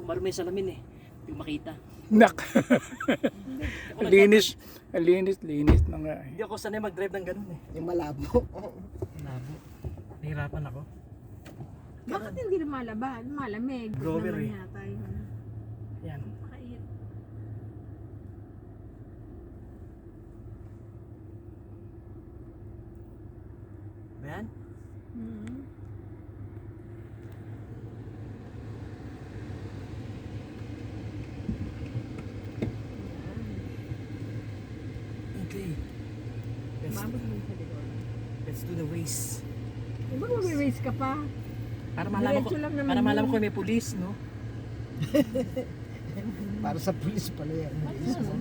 marumi sa salamin eh. Hindi ko makita. Nak. Ako linis na nga. Hindi ako sanay mag-drive ng ganun eh. Yung malabo. Labo. Nahirapan ako. Bakit hindi lumalaban? Malamig. Blower Naman eh. yata yun. Yan. Pakait. Ayan. Hmm. Okay. Mabot mo sa likod. Let's do the race. Di ba mag-race ka pa? Para malaman ko, Diretso lang naman para malaman yun. ko may pulis, no? Para sa pulis pala yan.